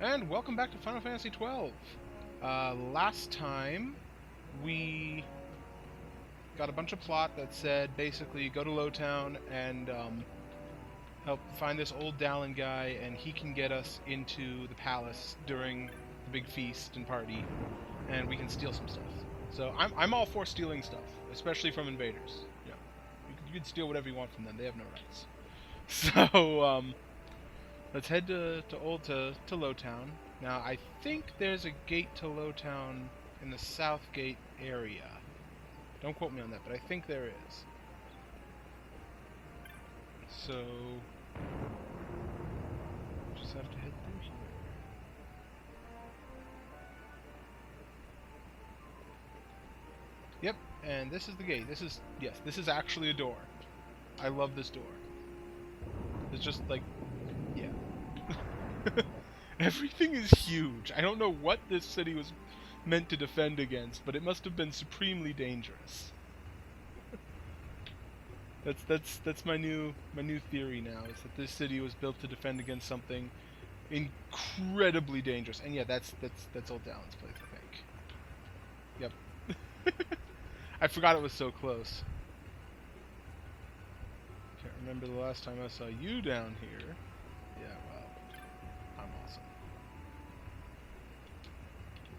And welcome back to Final Fantasy XII. Last time, we got a bunch of plot that said basically go to Lowtown and help find this old Dallin guy, and he can get us into the palace during the big feast and party, and we can steal some stuff. So I'm all for stealing stuff, especially from invaders. Yeah, you can steal whatever you want from them; they have no rights. So let's head to Lowtown. Now, I think there's a gate to Lowtown in the South Gate area. Don't quote me on that, but I think there is. So, just have to head through here. Yep, and this is the gate. This is actually a door. I love this door. It's just like, yeah. Everything is huge. I don't know what this city was meant to defend against, but it must have been supremely dangerous. That's my new theory now, is that this city was built to defend against something incredibly dangerous. And yeah, that's Old Dallin's place, I think. Yep. I forgot it was so close. Can't remember the last time I saw you down here. Yeah, well, I'm awesome.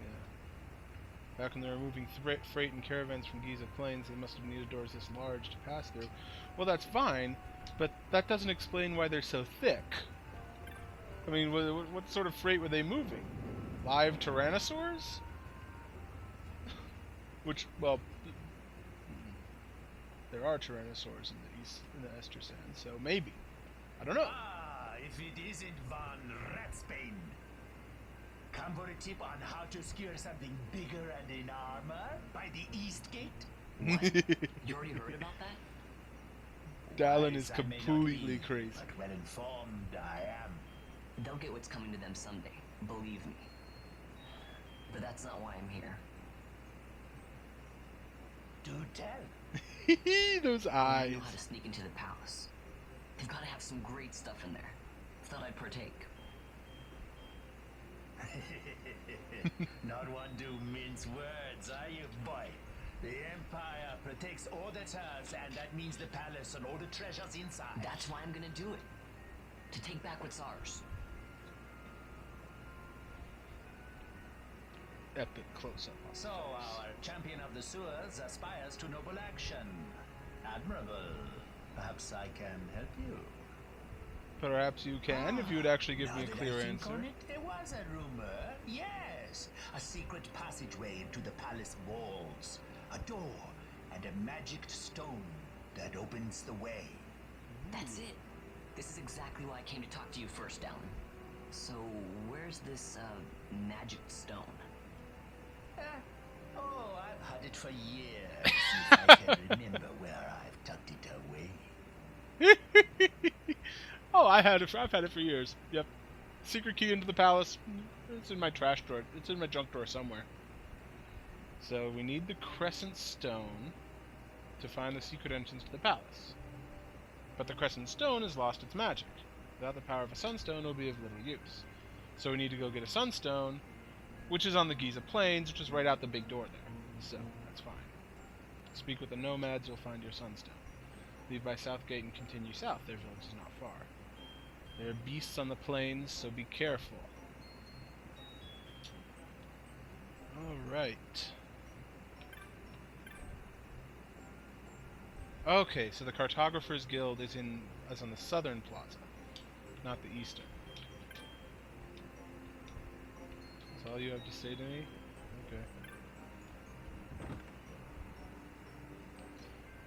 Yeah. Back when they were moving freight and caravans from XII Plains, they must have needed doors this large to pass through. Well, that's fine, but that doesn't explain why they're so thick. I mean, what sort of freight were they moving? Live tyrannosaurs? Which, well, there are tyrannosaurs in the Ester Sand, so maybe. I don't know. Ah, if it isn't Von Ratsbane. Come for a tip on how to secure something bigger and in armor by the East Gate? What? You already heard about that? Dallin Wise is I may not completely be, crazy. But well informed I am. They'll get what's coming to them someday, believe me. But that's not why I'm here. Do tell. Those I eyes. know how to sneak into the palace. They've got to have some great stuff in there. Thought I'd partake. Not one to mince words, are you, boy? The Empire protects all that's hers, and that means the palace and all the treasures inside. That's why I'm gonna do it. To take back what's ours. Epic close-up. So, our champion of the sewers aspires to noble action. Admirable. Perhaps I can help you. Perhaps you can, if you would actually give me a Now that clear I think answer. on it, there was a rumor. Yes. A secret passageway into the palace walls. A door and a magic stone that opens the way. That's it. This is exactly why I came to talk to you first, Dallin. So, where's this, magic stone? Oh, I've had it for years. If I can remember where I've tucked it away. Oh, I've had it for years. Yep. Secret key into the palace. It's in my trash drawer. It's in my junk drawer somewhere. So we need the Crescent Stone to find the secret entrance to the palace. But the Crescent Stone has lost its magic. Without the power of a Sunstone, it will be of little use. So we need to go get a Sunstone, which is on the XII Plains, which is right out the big door there. So that's fine. Speak with the nomads, you'll find your Sunstone. Leave by Southgate and continue south. Their village is not far. There are beasts on the plains, so be careful. Alright. Okay, so the Cartographers Guild is on the southern plaza, not the eastern. That's all you have to say to me? Okay.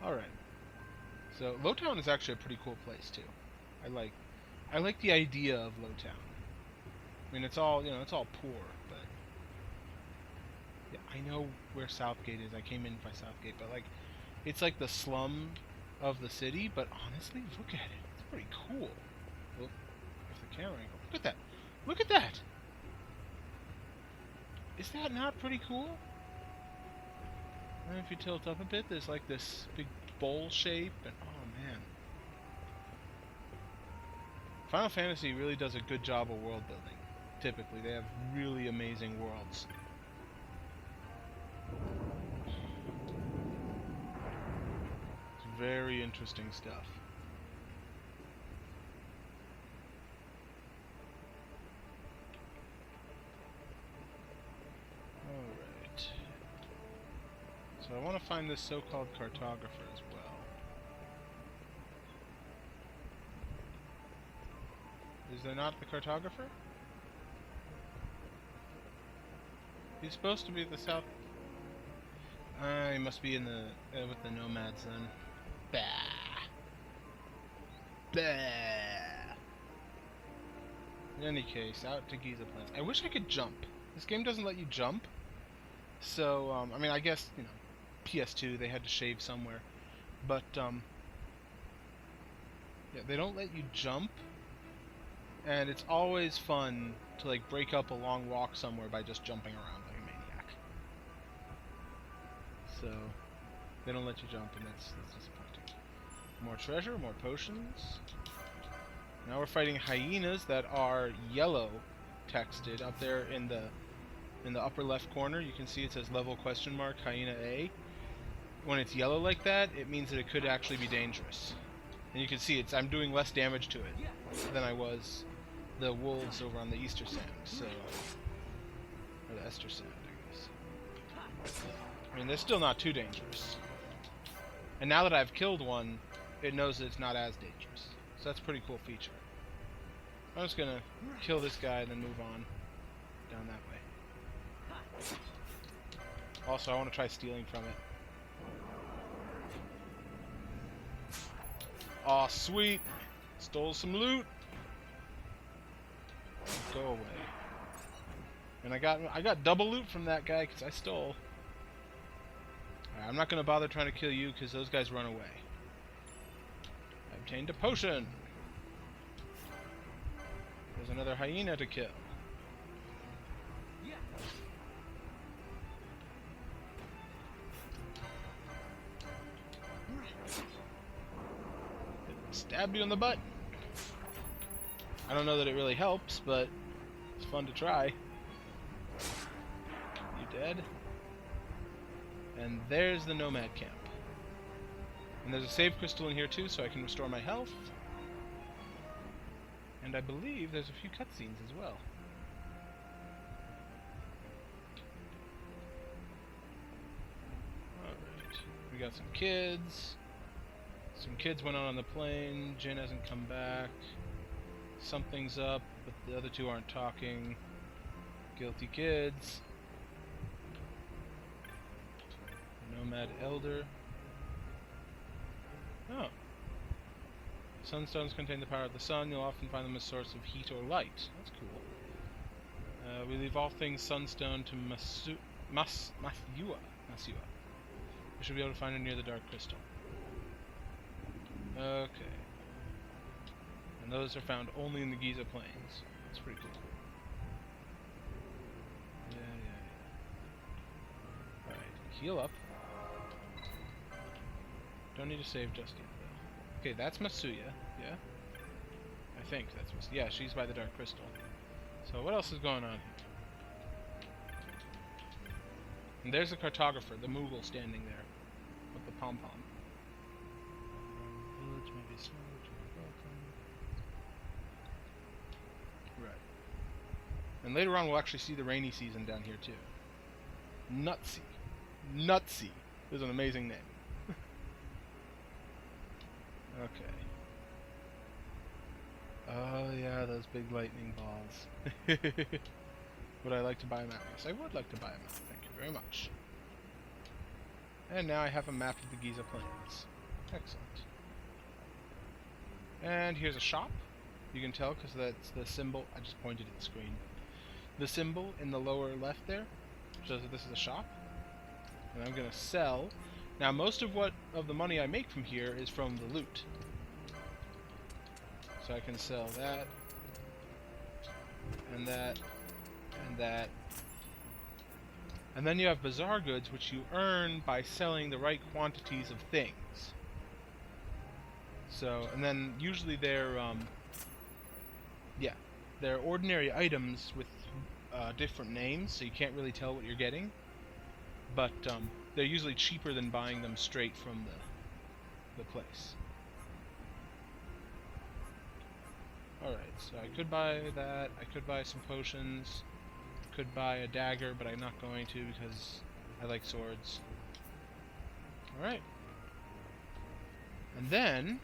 Alright. So Lowtown is actually a pretty cool place too. I like the idea of Lowtown. I mean, it's all poor, but yeah, I know where Southgate is. I came in by Southgate, but like, it's like the slum of the city. But honestly, look at it. It's pretty cool. Well, if the camera angle. Look at that. Look at that. Is that not pretty cool? And if you tilt up a bit, there's like this big bowl shape, and oh man. Final Fantasy really does a good job of world building. typically. They have really amazing worlds. It's very interesting stuff. Alright. So I want to find this so-called cartographer as well. Is there not the cartographer? He's supposed to be the south. He must be in the with the nomads then. Bah. Bah. In any case, out to Giza Plains. I wish I could jump. This game doesn't let you jump. So I mean, I guess PS2 they had to shave somewhere, but yeah, they don't let you jump. And it's always fun to like break up a long walk somewhere by just jumping around like a maniac. So they don't let you jump, and that's disappointing. More treasure, more potions. Now we're fighting hyenas that are yellow texted up there in the upper left corner. You can see it says level ? hyena A. When it's yellow like that, it means that it could actually be dangerous. And you can see I'm doing less damage to it than I was the wolves over on the Easter Sand, so... Or the Ester Sand, I guess. I mean, they're still not too dangerous. And now that I've killed one, it knows that it's not as dangerous. So that's a pretty cool feature. I'm just gonna kill this guy and then move on down that way. Also, I want to try stealing from it. Aw, sweet! Stole some loot! Go away. And I got double loot from that guy because I stole. Alright, I'm not gonna bother trying to kill you because those guys run away. I obtained a potion. There's another hyena to kill. Stab you in the butt. I don't know that it really helps, but it's fun to try. You dead? And there's the nomad camp. And there's a save crystal in here too, so I can restore my health. And I believe there's a few cutscenes as well. Alright. We got some kids. Some kids went on the plane. Jin hasn't come back. Something's up, but the other two aren't talking. Guilty kids. Nomad Elder. Oh. Sunstones contain the power of the sun. You'll often find them as a source of heat or light. That's cool. We leave all things sunstone to Mathiua. We should be able to find it near the Dark Crystal. Okay. And those are found only in the Giza Plains. That's pretty cool. Yeah. Alright, heal up. Don't need to save just yet, though. Okay, that's Masuya, yeah? I think that's Masuya. Yeah, she's by the Dark Crystal. So what else is going on here? And there's the cartographer, the Moogle standing there, with the pom-pom. Village may be slow to welcome. Right. And later on we'll actually see the rainy season down here too. Nutsy. Nutsy is an amazing name. Okay. Oh yeah, those big lightning balls. Would I like to buy a map? Yes, I would like to buy a map. Thank you very much. And now I have a map of the Giza Plains. Excellent. And here's a shop. You can tell because that's the symbol. I just pointed at the screen. The symbol in the lower left there shows that this is a shop. And I'm going to sell. Now most of the money I make from here is from the loot. So I can sell that. And that. And that. And then you have bazaar goods, which you earn by selling the right quantities of things. So, and then usually they're, yeah. they're ordinary items with different names, so you can't really tell what you're getting. But they're usually cheaper than buying them straight from the place. Alright, so I could buy that, I could buy some potions, could buy a dagger, but I'm not going to because I like swords. Alright. And then,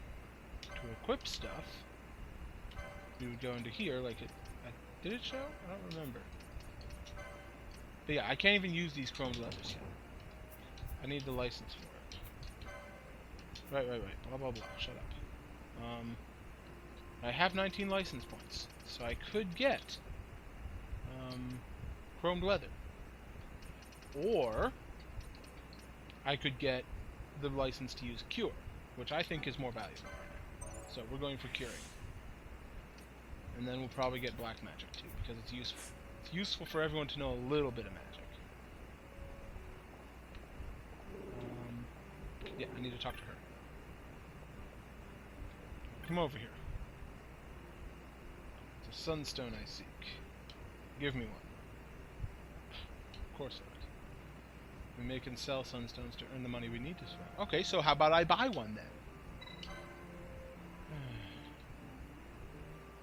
to equip stuff, we would go into here, like it... did it show? I don't remember. But yeah, I can't even use these chromed leathers yet. I need the license for it. Right. Blah, blah, blah. Shut up. I have 19 license points, so I could get chromed leather. Or I could get the license to use cure, which I think is more valuable right now. So we're going for curing. And then we'll probably get black magic too, because it's useful. It's useful for everyone to know a little bit of magic. Yeah, I need to talk to her. Come over here. It's a sunstone I seek. Give me one. Of course not. We make and sell sunstones to earn the money we need to spend. Okay, so how about I buy one then?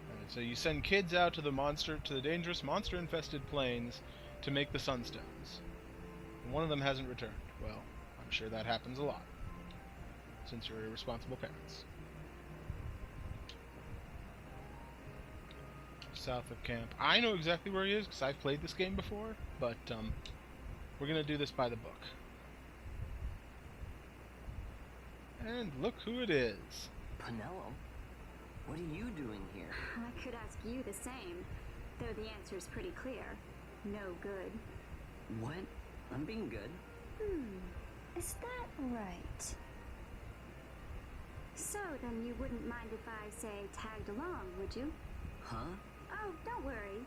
Alright, so you send kids out to the dangerous monster-infested plains to make the sunstones. And one of them hasn't returned. Well, I'm sure that happens a lot, since you're irresponsible parents. South of camp. I know exactly where he is because I've played this game before, but we're gonna do this by the book. And look who it is. Penello, what are you doing here? I could ask you the same, though the answer's pretty clear. No good. What? I'm being good. Is that right? So then you wouldn't mind if I, say, tagged along, would you? Huh? Oh, don't worry.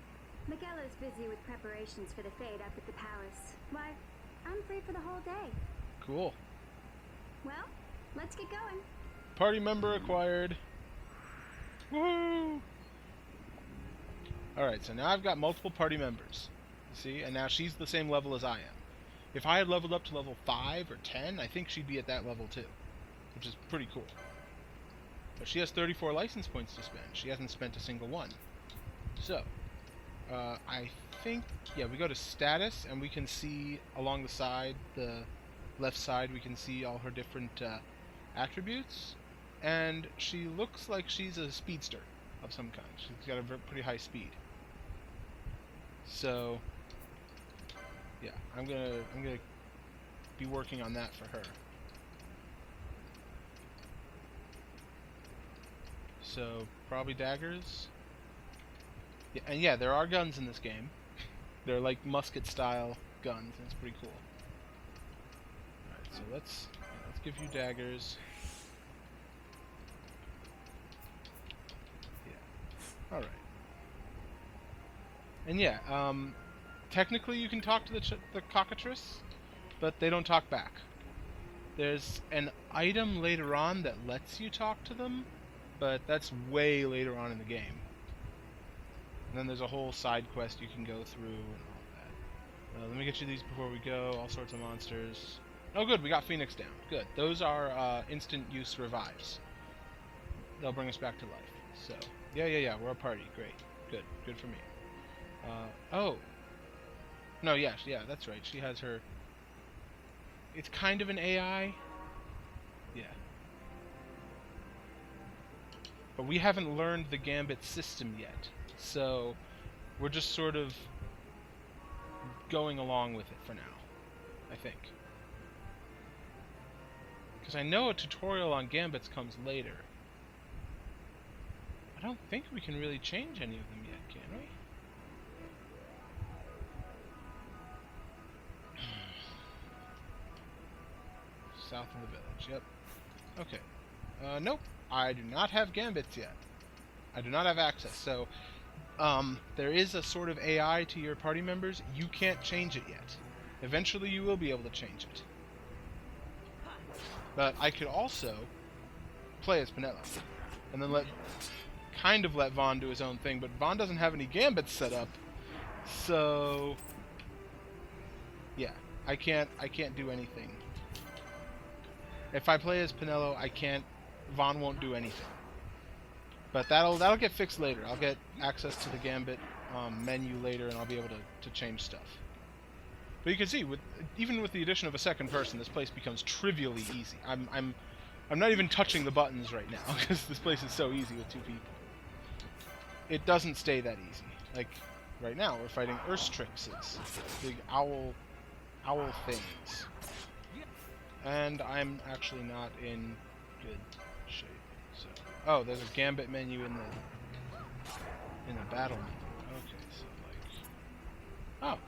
Miguelo's busy with preparations for the fete up at the palace. Why, I'm free for the whole day. Cool. Well, let's get going. Party member acquired. Woohoo! Alright, so now I've got multiple party members. See? And now she's the same level as I am. If I had leveled up to level 5 or 10, I think she'd be at that level too. Which is pretty cool. But she has 34 license points to spend. She hasn't spent a single one. So, I think, yeah, we go to status, and we can see along the side, the left side, we can see all her different attributes. And she looks like she's a speedster of some kind. She's got a pretty high speed. So, yeah, I'm gonna be working on that for her. So, probably daggers. Yeah, and yeah, there are guns in this game. They're like musket-style guns, and it's pretty cool. Alright, so let's give you daggers. Yeah. Alright. And yeah, technically you can talk to the cockatrice, but they don't talk back. There's an item later on that lets you talk to them, but that's way later on in the game. And then there's a whole side quest you can go through and all that. Let me get you these before we go. All sorts of monsters. Oh good, we got Phoenix down. Good. Those are instant use revives. They'll bring us back to life. So, yeah, we're a party. Great. Good for me. Oh. No, yeah, that's right. She has her... It's kind of an AI. Yeah. But we haven't learned the Gambit system yet. So, we're just sort of going along with it for now, I think. Because I know a tutorial on Gambits comes later. I don't think we can really change any of them yet, can we? South of the village, yep. Okay. Nope. I do not have Gambits yet. I do not have access, so... there is a sort of AI to your party members. You can't change it yet. Eventually you will be able to change it. But I could also play as Penello. And then let kind of let Vaughn do his own thing, but Vaughn doesn't have any gambits set up, so yeah, I can't do anything. If I play as Pinello, I can't. Vaughn won't do anything. But that'll get fixed later. I'll get access to the gambit menu later, and I'll be able to change stuff. But you can see, even with the addition of a second person, this place becomes trivially easy. I'm not even touching the buttons right now because this place is so easy with 2 people. It doesn't stay that easy. Like right now, we're fighting Urstrixes, big owl things, and I'm actually not in good shape. So, oh, there's a gambit menu in the battle menu. Okay, so like, oh,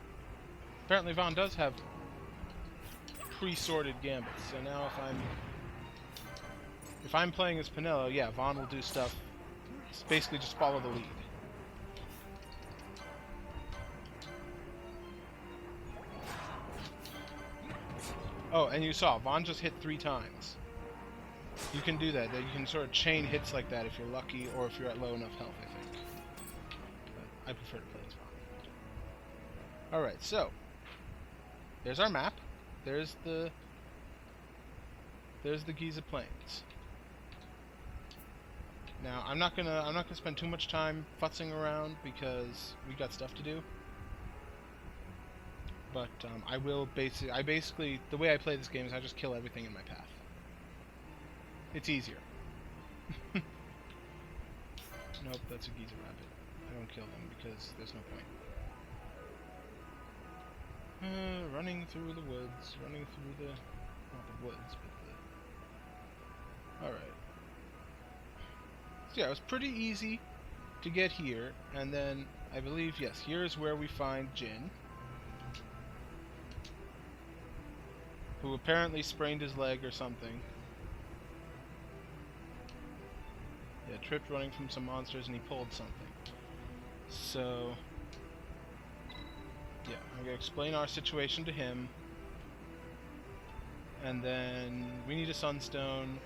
apparently Vaughn does have pre-sorted gambits. So now if I'm playing as Pinello, yeah, Vaughn will do stuff. It's basically just follow the lead. Oh, and you saw, Vaughn just hit 3 times. You can do that. You can sort of chain hits like that if you're lucky, or if you're at low enough health, I think. But I prefer to play as Vaughn. Alright, so there's our map. There's the Giza Plains. Now, I'm not gonna spend too much time futzing around because we got stuff to do. But I basically, the way I play this game is I just kill everything in my path. It's easier. Nope, that's a Giza rabbit. I don't kill them because there's no point. Running through the woods, not the woods, but the... Alright. So yeah, it was pretty easy to get here, and then, I believe, yes, here is where we find Jin, who apparently sprained his leg or something. Yeah, tripped running from some monsters and he pulled something. So, yeah, I'm going to explain our situation to him. And then we need a sunstone.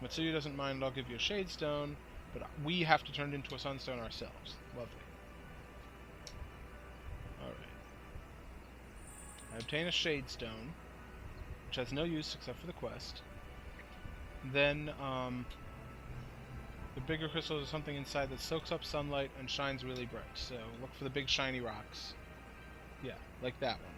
Matsuya doesn't mind, I'll give you a shade stone. But we have to turn it into a sunstone ourselves. Lovely. Alright. I obtain a shade stone, which has no use except for the quest. Then, the bigger crystals are something inside that soaks up sunlight and shines really bright. So look for the big shiny rocks. Yeah, like that one.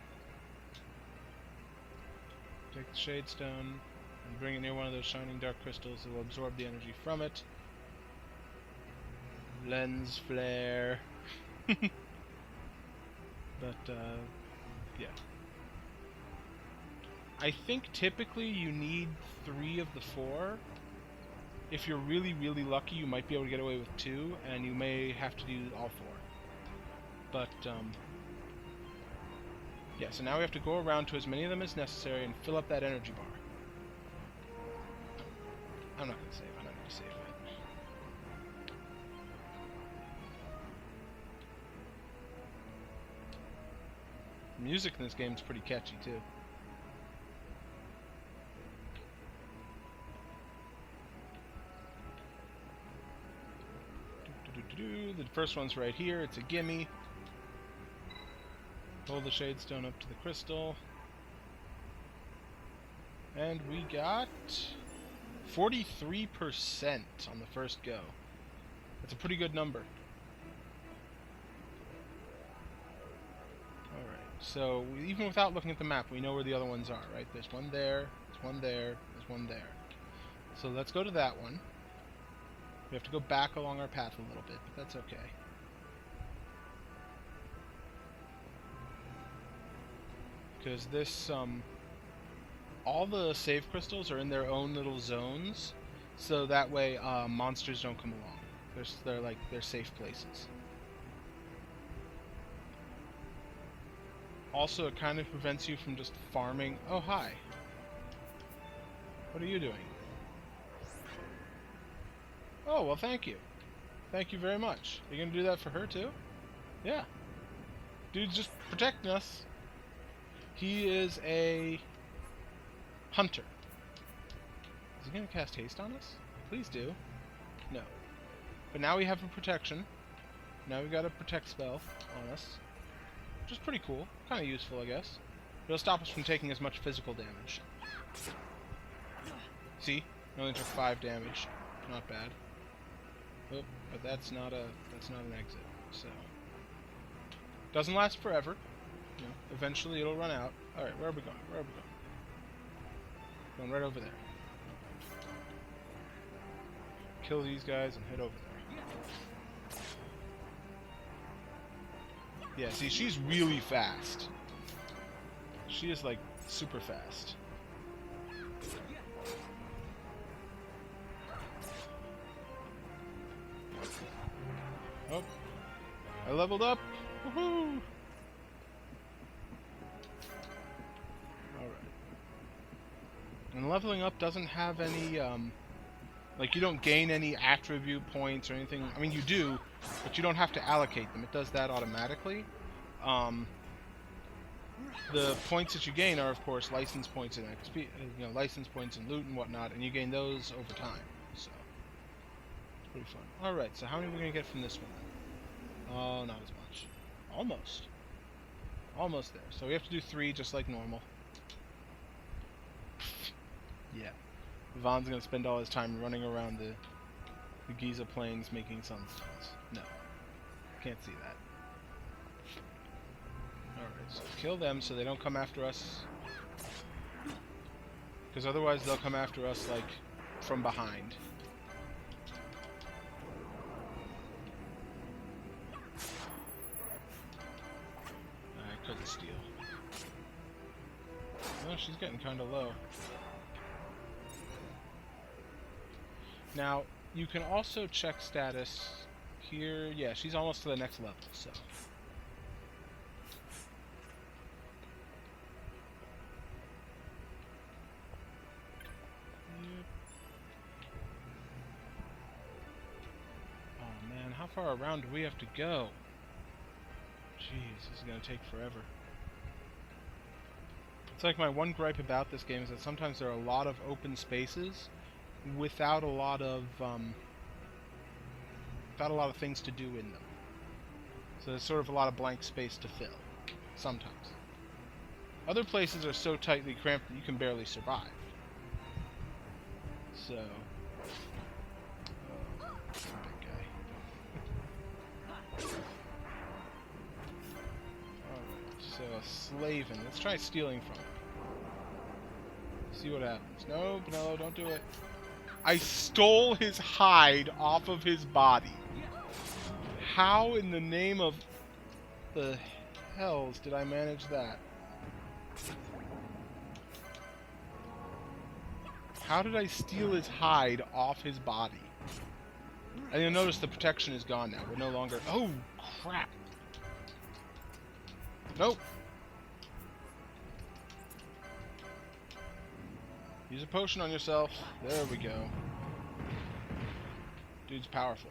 Take the shade stone and bring it near one of those shining dark crystals. It will absorb the energy from it. Lens flare. But, yeah. I think typically you need 3 of the 4. If you're really, really lucky, you might be able to get away with 2, and you may have to do all 4. But, yeah, so now we have to go around to as many of them as necessary and fill up that energy bar. I'm not gonna save. I'm not gonna save it. The music in this game is pretty catchy, too. The first one's right here. It's a gimme. Hold the shade stone up to the crystal. And we got 43% on the first go. That's a pretty good number. Alright, so even without looking at the map, we know where the other ones are, right? There's one there, there's one there, there's one there. So let's go to that one. We have to go back along our path a little bit, but that's okay. Because this, all the save crystals are in their own little zones, so that way monsters don't come along. They're safe places. Also, it kind of prevents you from just farming. Oh, hi. What are you doing? Oh, well, thank you. Thank you very much. Are you gonna do that for her, too? Yeah. Dude's just protecting us. He is a hunter. Is he gonna cast haste on us? Please do. No. But now we have a protection. Now we got a protect spell on us. Which is pretty cool. Kind of useful, I guess. It'll stop us from taking as much physical damage. See? It only took 5 damage. Not bad. Oh, but that's not an exit. So doesn't last forever. You know, eventually it'll run out. Alright, where are we going? Where are we going? Going right over there. Kill these guys and head over there. Yeah, see, she's really fast. She is, like, super fast. Oh. I leveled up! Woohoo! Alright. And leveling up doesn't have any, like, you don't gain any attribute points or anything. I mean, you do, but you don't have to allocate them. It does that automatically. The points that you gain are, of course, license points and XP, you know, license points and loot and whatnot, and you gain those over time. So, it's pretty fun. Alright, so how many are we going to get from this one then? Oh, not as much. Almost. Almost there. So we have to do 3 just like normal. Yeah. Vaughn's going to spend all his time running around the Giza Plains making sunstones. No. Can't see that. Alright, so kill them so they don't come after us. Because otherwise they'll come after us, like, from behind. I couldn't steal. Oh, she's getting kind of low. Now, you can also check status here. Yeah, she's almost to the next level, so... How far around do we have to go? Jeez, this is going to take forever. It's like my one gripe about this game is that sometimes there are a lot of open spaces without a lot of things to do in them. So there's sort of a lot of blank space to fill. Sometimes. Other places are so tightly cramped that you can barely survive. So... So a Slaven. Let's try stealing from him. See what happens. No, no, don't do it. I stole his hide off of his body. How in the name of the hells did I manage that? How did I steal his hide off his body? And you'll notice the protection is gone now. We're no longer... Oh, crap. Nope. Use a potion on yourself. There we go. Dude's powerful.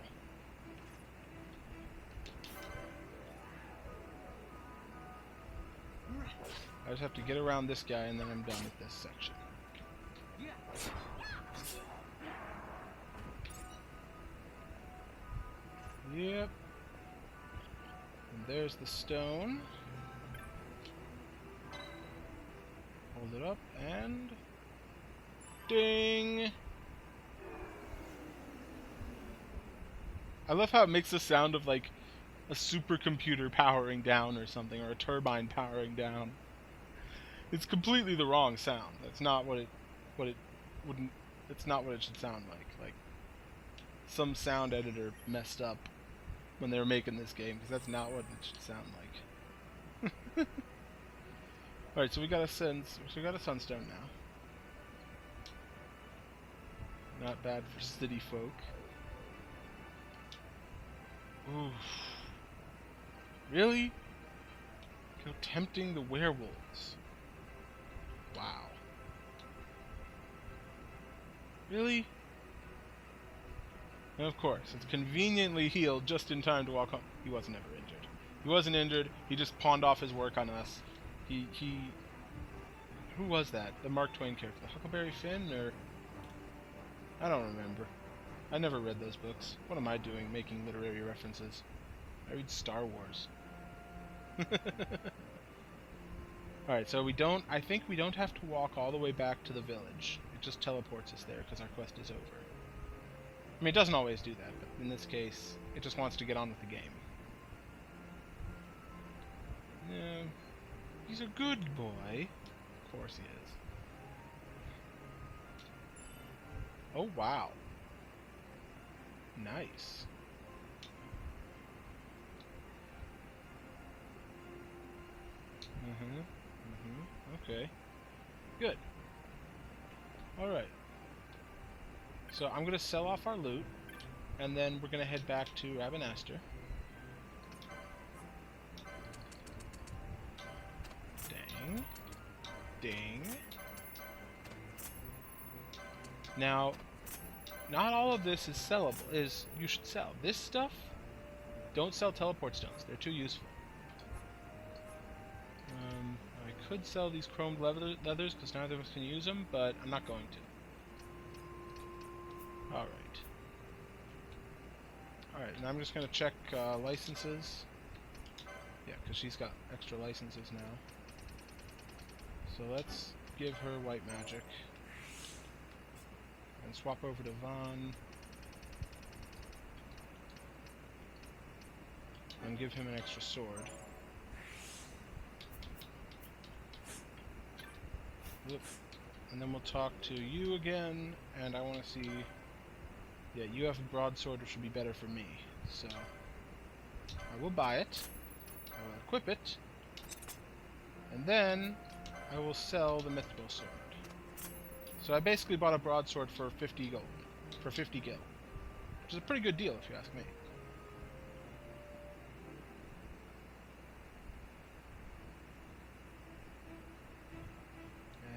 I just have to get around this guy and then I'm done with this section. Yep. And there's the stone. Hold it up and... Ding! I love how it makes the sound of like a supercomputer powering down or something, or a turbine powering down. It's completely the wrong sound. That's not what it wouldn't. It's not what it should sound like. Like some sound editor messed up when they were making this game, because that's not what it should sound like. All right, so we got a sunstone now. Not bad for city folk. Oof. Really? Go tempting the werewolves. Wow. Really? And of course, it's conveniently healed just in time to walk home. He wasn't ever injured. He wasn't injured. He just pawned off his work on us. Who was that? The Mark Twain character? The Huckleberry Finn? Or... I don't remember. I never read those books. What am I doing making literary references? I read Star Wars. Alright, so I think we don't have to walk all the way back to the village. It just teleports us there because our quest is over. I mean, it doesn't always do that, but in this case, it just wants to get on with the game. Yeah, he's a good boy. Of course he is. Oh, wow. Nice. Okay. Good. Alright. So I'm going to sell off our loot, and then we're going to head back to Rabanastre. Dang. Ding. Now, not all of this is sellable, you should sell. This stuff, don't sell teleport stones. They're too useful. I could sell these chromed leathers because neither of us can use them, but I'm not going to. Alright. Alright, and I'm just going to check licenses. Yeah, because she's got extra licenses now. So let's give her white magic. And swap over to Vaughn. And give him an extra sword. Whoop. And then we'll talk to you again, and I want to see... Yeah, you have a broadsword, which would be better for me. So, I will buy it. I will equip it. And then, I will sell the mithril sword. So I basically bought a broadsword for 50 gold. For 50 gil. Which is a pretty good deal, if you ask me.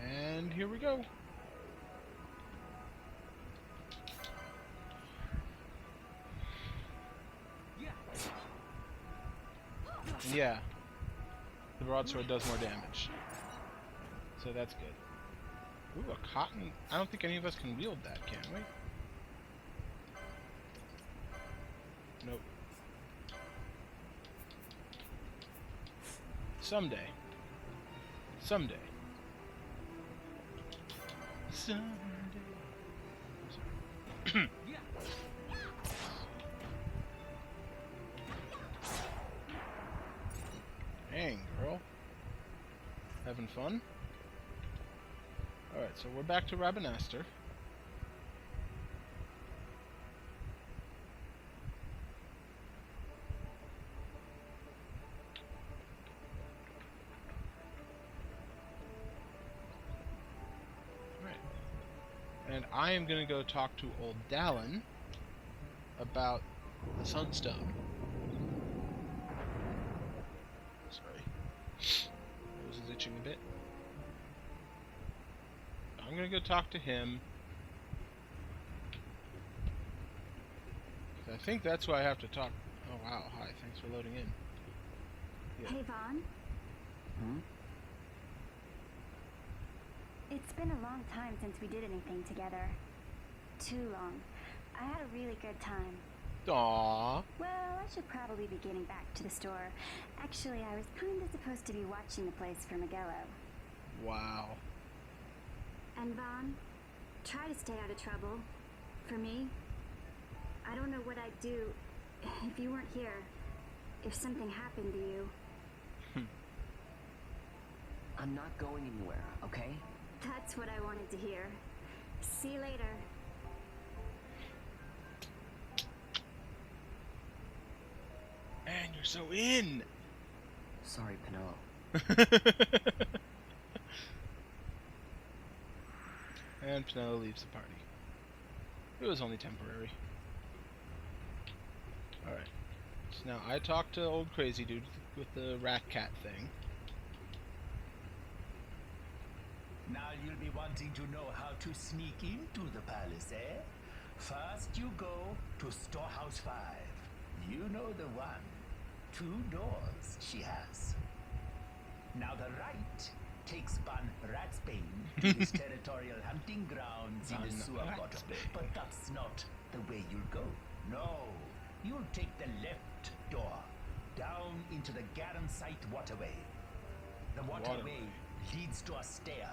And here we go. Yeah. The broadsword does more damage. So that's good. Ooh, a cotton... I don't think any of us can wield that, can we? Nope. Someday. Someday. Someday. Sorry. Dang, girl. Having fun? Alright, so we're back to Rabanastre. Alright. And I am going to go talk to old Dallin about the Sunstone. Sorry. Nose is itching a bit. I'm gonna go talk to him. I think that's who I have to talk. Oh wow, hi, thanks for loading in. Yeah. Hey, Vaughn. Hmm? It's been a long time since we did anything together. Too long. I had a really good time. Aww. Well, I should probably be getting back to the store. Actually, I was kinda supposed to be watching the place for Miguelo. Wow. And Vaughn, try to stay out of trouble. For me, I don't know what I'd do if you weren't here. If something happened to you. I'm not going anywhere, okay? That's what I wanted to hear. See you later. Man, you're so in! Sorry, Penelo. And Pinello leaves the party. It was only temporary. Alright. So now I talked to old crazy dude with the rat cat thing. Now you'll be wanting to know how to sneak into the palace, eh? First you go to Storehouse 5. You know the one. 2 doors she has. Now the right takes Ban Ratsbane to his territorial hunting grounds in the Ban sewer bottom. Ratsbane. But that's not the way you'll go. No, you'll take the left door, down into the Garensite waterway. The waterway leads to a stair.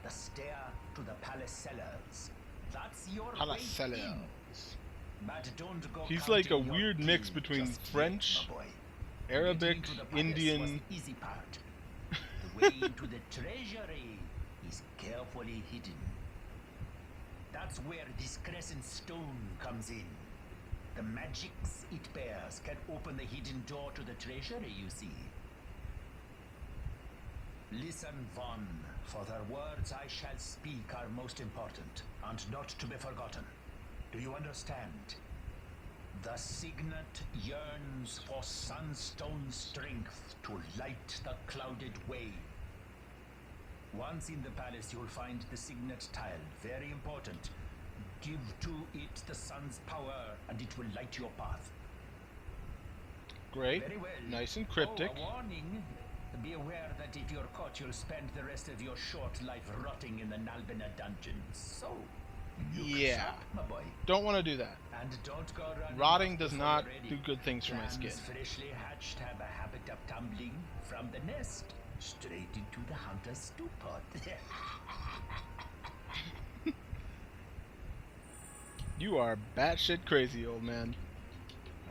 The stair to the palace cellars. That's your Palace way cellars. in. But don't go He's like a counting your weird mix pee between just yet, French, my boy. Arabic, Getting to the palace was Indian. the easy part. The way into the treasury is carefully hidden. That's where this crescent stone comes in. The magics it bears can open the hidden door to the treasury, you see. Listen, Von, for the words I shall speak are most important, and not to be forgotten. Do you understand? The signet yearns for sunstone strength to light the clouded way. Once in the palace, you'll find the signet tile. Very important. Give to it the sun's power, and it will light your path. Great. Very well. Nice and cryptic. Oh, a warning. Be aware that if you're caught, you'll spend the rest of your short life rotting in the Nalbina dungeons. So, look Yeah. sharp, my boy. Don't want to do that. And don't go running Rotting off does before not you're ready. do good things for my skin. Clams freshly hatched have a habit of tumbling from the nest straight into the hunter's stew pot. You are batshit crazy, old man.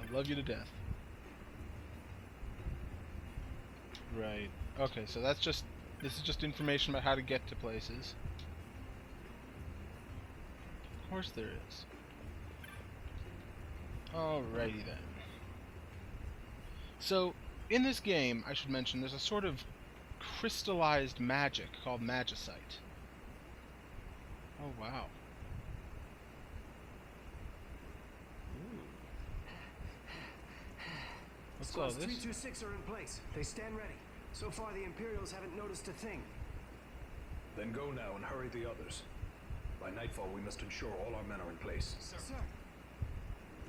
I love you to death. Right. Okay, so this is just information about how to get to places. Of course there is. Alrighty then. So, in this game, I should mention, there's a sort of crystallized magic called magicite. Oh, wow. Ooh. What's all Squads this? 326 are in place. They stand ready. So far, the Imperials haven't noticed a thing. Then go now and hurry the others. By nightfall, we must ensure all our men are in place. Sir.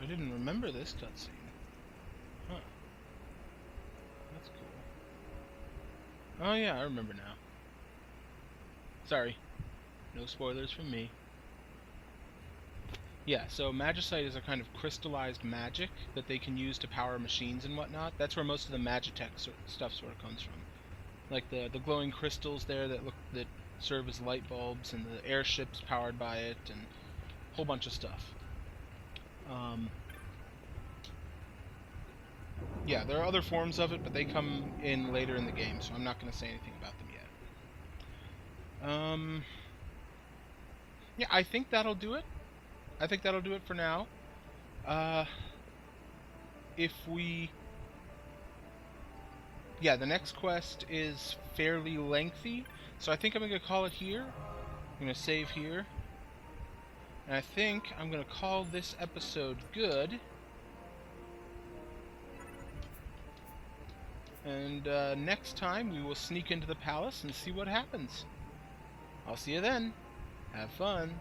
I didn't remember this cutscene. Huh. That's cool. Oh yeah, I remember now. Sorry. No spoilers from me. Yeah, so magicite is a kind of crystallized magic that they can use to power machines and whatnot. That's where most of the magitech stuff sort of comes from. Like the glowing crystals there that serve as light bulbs, and the airships powered by it, and a whole bunch of stuff. Yeah, there are other forms of it, but they come in later in the game, so I'm not going to say anything about them yet. Yeah, I think that'll do it. I think that'll do it for now. Yeah, the next quest is fairly lengthy, so I think I'm going to call it here. I'm going to save here. And I think I'm going to call this episode good. And next time we will sneak into the palace and see what happens. I'll see you then. Have fun.